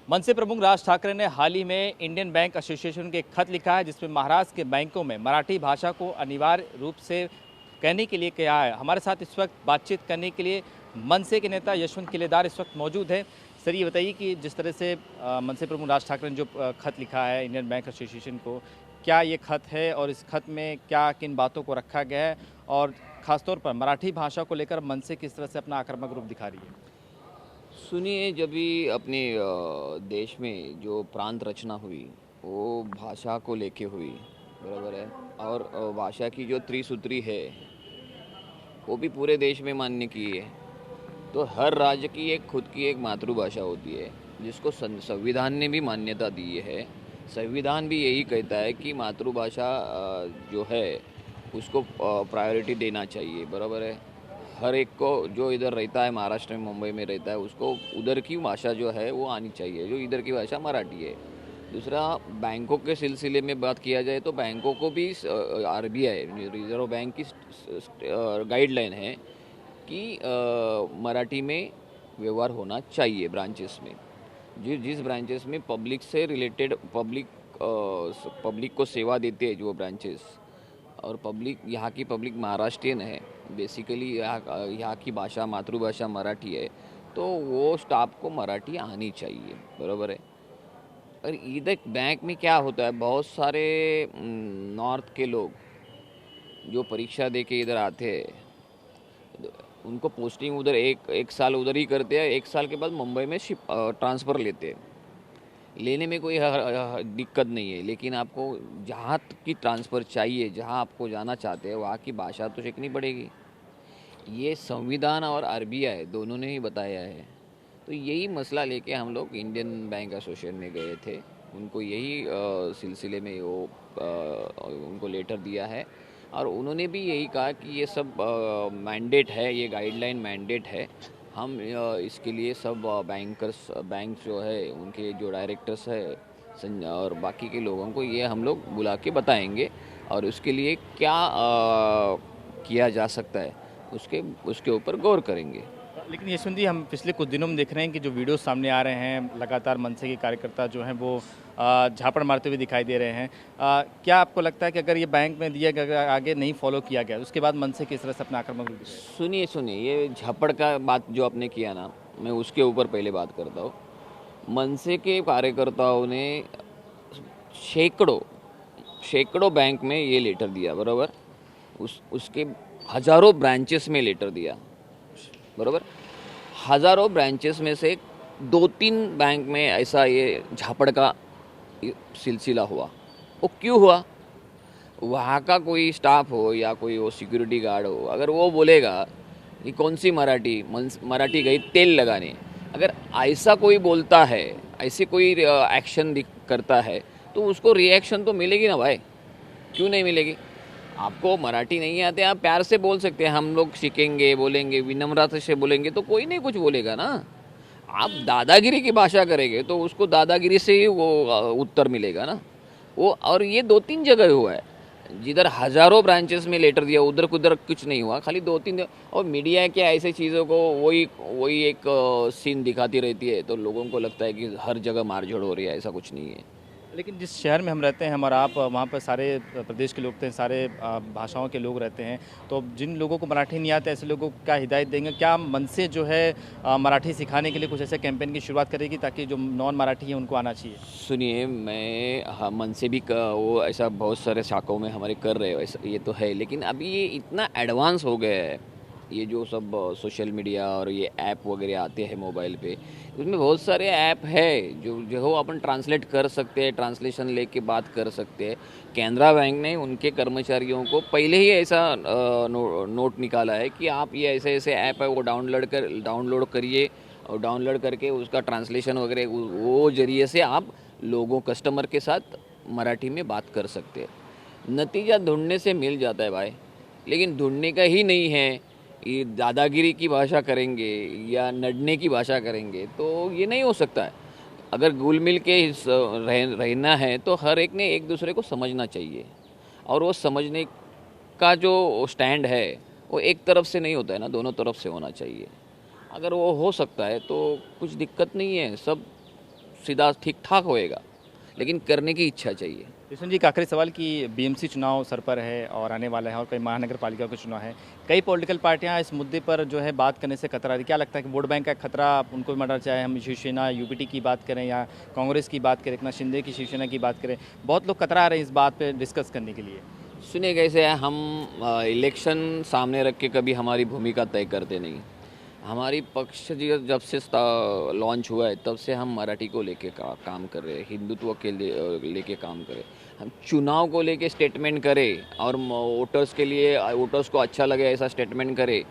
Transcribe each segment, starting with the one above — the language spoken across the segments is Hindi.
मनसे प्रमुख राज ठाकरे ने हाल ही में इंडियन बैंक एसोसिएशन के एक खत लिखा है जिसमें महाराष्ट्र के बैंकों में मराठी भाषा को अनिवार्य रूप से कहने के लिए कहा है। हमारे साथ इस वक्त बातचीत करने के लिए मनसे के नेता यशवंत किलेदार इस वक्त मौजूद हैं। सर, ये बताइए कि जिस तरह से मनसे प्रमुख राज ठाकरे ने जो खत लिखा है इंडियन बैंक एसोसिएशन को, क्या ये खत है और इस खत में क्या किन बातों को रखा गया है और ख़ासतौर पर मराठी भाषा को लेकर मनसे किस तरह से अपना आक्रामक रूप दिखा रही है? सुनिए, जब भी अपने देश में जो प्रांत रचना हुई वो भाषा को लेके हुई, बराबर है। और भाषा की जो त्रिसूत्री है वो भी पूरे देश में मान्य की है। तो हर राज्य की एक खुद की एक मातृभाषा होती है जिसको संविधान ने भी मान्यता दी है। संविधान भी यही कहता है कि मातृभाषा जो है उसको प्रायोरिटी देना चाहिए, बराबर है। हर एक को जो इधर रहता है, महाराष्ट्र में, मुंबई में रहता है, उसको उधर की भाषा जो है वो आनी चाहिए, जो इधर की भाषा मराठी है। दूसरा, बैंकों के सिलसिले में बात किया जाए तो बैंकों को भी आरबीआई, रिजर्व बैंक की गाइडलाइन है कि मराठी में व्यवहार होना चाहिए ब्रांचेस में। जिस ब्रांचेस में पब्लिक से रिलेटेड पब्लिक को सेवा देते हैं जो ब्रांचेस, और पब्लिक यहाँ की पब्लिक महाराष्ट्रियन है, बेसिकली यहाँ की भाषा मातृभाषा मराठी है, तो वो स्टाफ को मराठी आनी चाहिए, बराबर है। और इधर बैंक में क्या होता है, बहुत सारे नॉर्थ के लोग जो परीक्षा दे के इधर आते हैं, उनको पोस्टिंग उधर एक साल उधर ही करते हैं, एक साल के बाद मुंबई में ट्रांसफ़र लेते हैं। लेने में कोई दिक्कत नहीं है, लेकिन आपको जहाँ की ट्रांसफ़र चाहिए, जहाँ आपको जाना चाहते हैं, वहाँ की भाषा तो सीखनी पड़ेगी। ये संविधान और आरबीआई दोनों ने ही बताया है। तो यही मसला लेके हम लोग इंडियन बैंक एसोसिएशन में गए थे। उनको यही सिलसिले में वो उनको लेटर दिया है, और उन्होंने भी यही कहा कि ये सब मैंडेट है, ये गाइडलाइन मैंडेट है। हम इसके लिए सब बैंक जो है उनके जो डायरेक्टर्स है और बाकी के लोगों को ये हम लोग बुला के बताएंगे, और उसके लिए क्या किया जा सकता है उसके ऊपर गौर करेंगे। लेकिन यशवंत जी, हम पिछले कुछ दिनों में देख रहे हैं कि जो वीडियो सामने आ रहे हैं, लगातार मनसे के कार्यकर्ता जो हैं वो झापड़ मारते हुए दिखाई दे रहे हैं। क्या आपको लगता है कि अगर ये बैंक में दिया गया आगे नहीं फॉलो किया गया, उसके बाद मनसे किस तरह से अपना आक्रामक रूप दिखाएगा? सुनिए, ये झापड़ का बात जो आपने किया ना, मैं उसके ऊपर पहले बात करता हूँ। मनसे के कार्यकर्ताओं ने सैकड़ों बैंक में ये लेटर दिया, बराबर। उसके हज़ारों ब्रांचेस में लेटर दिया, बराबर। हज़ारों ब्रांचेस में से 2-3 बैंक में ऐसा ये झापड़ का सिलसिला हुआ। वो क्यों हुआ? वहाँ का कोई स्टाफ हो या कोई वो सिक्योरिटी गार्ड हो, अगर वो बोलेगा कि कौन सी मराठी गई तेल लगाने, अगर ऐसा कोई बोलता है, ऐसे कोई एक्शन करता है, तो उसको रिएक्शन तो मिलेगी ना भाई। क्यों नहीं मिलेगी? आपको मराठी नहीं आते, आप प्यार से बोल सकते हैं, हम लोग सीखेंगे, बोलेंगे, विनम्रता से बोलेंगे तो कोई नहीं कुछ बोलेगा ना। आप दादागिरी की भाषा करेंगे तो उसको दादागिरी से ही वो उत्तर मिलेगा ना। वो, और ये 2-3 जगह हुआ है जिधर हज़ारों ब्रांचेस में लेटर दिया, उधर कुधर कुछ नहीं हुआ, खाली 2-3। और मीडिया क्या ऐसे चीज़ों को वही एक सीन दिखाती रहती है, तो लोगों को लगता है कि हर जगह मारझोड़ हो रही है। ऐसा कुछ नहीं है। लेकिन जिस शहर में हम रहते हैं, हम और आप, वहाँ पर सारे प्रदेश के लोग थे, सारे भाषाओं के लोग रहते हैं। तो जिन लोगों को मराठी नहीं आता, ऐसे लोगों को क्या हिदायत देंगे? क्या मनसे जो है मराठी सिखाने के लिए कुछ ऐसे कैंपेन की शुरुआत करेगी ताकि जो नॉन मराठी है उनको आना चाहिए? सुनिए, मन से भी वो ऐसा बहुत सारे शाखाओं में हमारे कर रहे हो, ऐसा ये तो है। लेकिन अभी ये इतना एडवांस हो गया है, ये जो सब सोशल मीडिया और ये ऐप वगैरह आते हैं मोबाइल पे, उसमें बहुत सारे ऐप है जो अपन ट्रांसलेट कर सकते हैं, ट्रांसलेशन लेके बात कर सकते हैं। कैनरा बैंक ने उनके कर्मचारियों को पहले ही ऐसा नोट निकाला है कि आप ये ऐसे ऐसे ऐप है वो डाउनलोड करिए, और डाउनलोड करके उसका ट्रांसलेशन वगैरह वो जरिए से आप लोगों कस्टमर के साथ मराठी में बात कर सकते हैं। नतीजा ढूंढने से मिल जाता है भाई, लेकिन ढूंढने का ही नहीं है। ये दादागिरी की भाषा करेंगे या नडने की भाषा करेंगे तो ये नहीं हो सकता है। अगर घुल मिल के रहना है तो हर एक ने एक दूसरे को समझना चाहिए, और वो समझने का जो स्टैंड है वो एक तरफ से नहीं होता है ना, दोनों तरफ से होना चाहिए। अगर वो हो सकता है तो कुछ दिक्कत नहीं है, सब सीधा ठीक ठाक होएगा, लेकिन करने की इच्छा चाहिए। यशवंत जी, एक आखिरी सवाल कि बीएमसी चुनाव सर पर है और आने वाला है और कई महानगर पालिका का चुनाव है। कई पॉलिटिकल पार्टियां इस मुद्दे पर जो है बात करने से कतरा रही। क्या लगता है कि वोट बैंक का खतरा उनको भी मर्डर, चाहे हम शिवसेना यूपीटी की बात करें या कांग्रेस की बात करें, एकनाथ शिंदे की शिवसेना की बात करें, बहुत लोग कतरा रहे हैं इस बात पर डिस्कस करने के लिए। सुनिए कैसे है, हम इलेक्शन सामने रख के कभी हमारी भूमिका तय करते नहीं। हमारी पक्ष जब से लॉन्च हुआ है तब से हम मराठी को लेके काम कर रहे हैं, हिंदुत्व के लिए लेके काम करें। हम चुनाव को लेके स्टेटमेंट करें और वोटर्स के लिए, वोटर्स को अच्छा लगे ऐसा स्टेटमेंट करें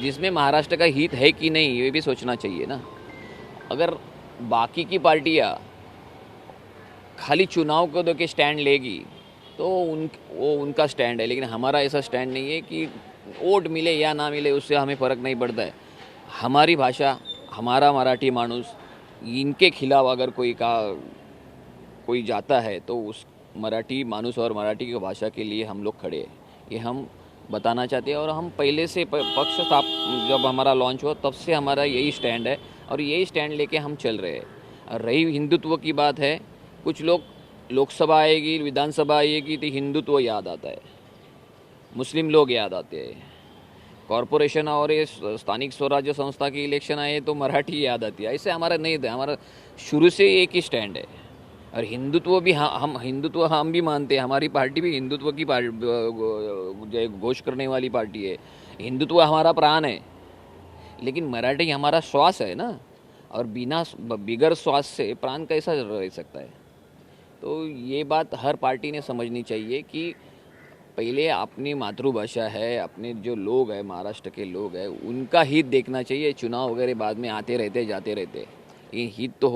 जिसमें महाराष्ट्र का हित है कि नहीं ये भी सोचना चाहिए ना। अगर बाकी की पार्टियां खाली चुनाव को दो के स्टैंड लेगी तो वो उनका स्टैंड है, लेकिन हमारा ऐसा स्टैंड नहीं है कि वोट मिले या ना मिले उससे हमें फ़र्क नहीं पड़ता है। हमारी भाषा, हमारा मराठी मानुस, इनके खिलाफ अगर कोई जाता है तो उस मराठी मानुस और मराठी की भाषा के लिए हम लोग खड़े हैं, ये हम बताना चाहते हैं। और हम पहले से पक्ष जब हमारा लॉन्च हुआ तब से हमारा यही स्टैंड है और यही स्टैंड लेके हम चल रहे हैं। और रही हिंदुत्व की बात है, कुछ लोग लोकसभा आएगी, विधानसभा आएगी तो हिंदुत्व याद आता है, मुस्लिम लोग याद आते हैं। कॉरपोरेशन और ये स्थानिक स्वराज्य संस्था की इलेक्शन आए तो मराठी याद आती है। ऐसे हमारा नहीं था, हमारा शुरू से एक ही स्टैंड है। और हिंदुत्व भी हम हिंदुत्व हम भी मानते हैं, हमारी पार्टी भी हिंदुत्व की घोष करने वाली पार्टी है। हिंदुत्व हमारा प्राण है, लेकिन मराठी हमारा श्वास है ना, और बिगर श्वास से प्राण कैसा रह सकता है। तो ये बात हर पार्टी ने समझनी चाहिए कि पहले अपनी मातृभाषा है, अपने जो लोग हैं, महाराष्ट्र के लोग हैं, उनका हित देखना चाहिए। चुनाव वगैरह बाद में आते रहते जाते रहते, ये हित तो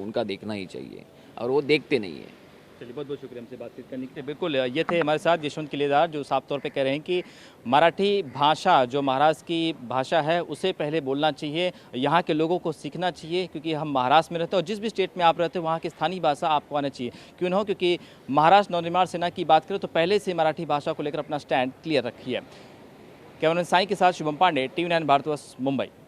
उनका देखना ही चाहिए और वो देखते नहीं है। चलिए, बहुत बहुत शुक्रिया हमसे बातचीत करने के लिए। बिल्कुल, ये थे हमारे साथ यशवंत किलेदार, जो साफ तौर पे कह रहे हैं कि मराठी भाषा जो महाराष्ट्र की भाषा है उसे पहले बोलना चाहिए, यहाँ के लोगों को सीखना चाहिए, क्योंकि हम महाराष्ट्र में रहते हैं और जिस भी स्टेट में आप रहते हो वहाँ की स्थानीय भाषा आपको आना चाहिए। क्यों न हो, क्योंकि महाराष्ट्र नवनिर्माण सेना की बात करें तो पहले से मराठी भाषा को लेकर अपना स्टैंड क्लियर रखी है। कैमरामैन साई के साथ शुभम पांडे, TV9 भारतवर्ष, मुंबई।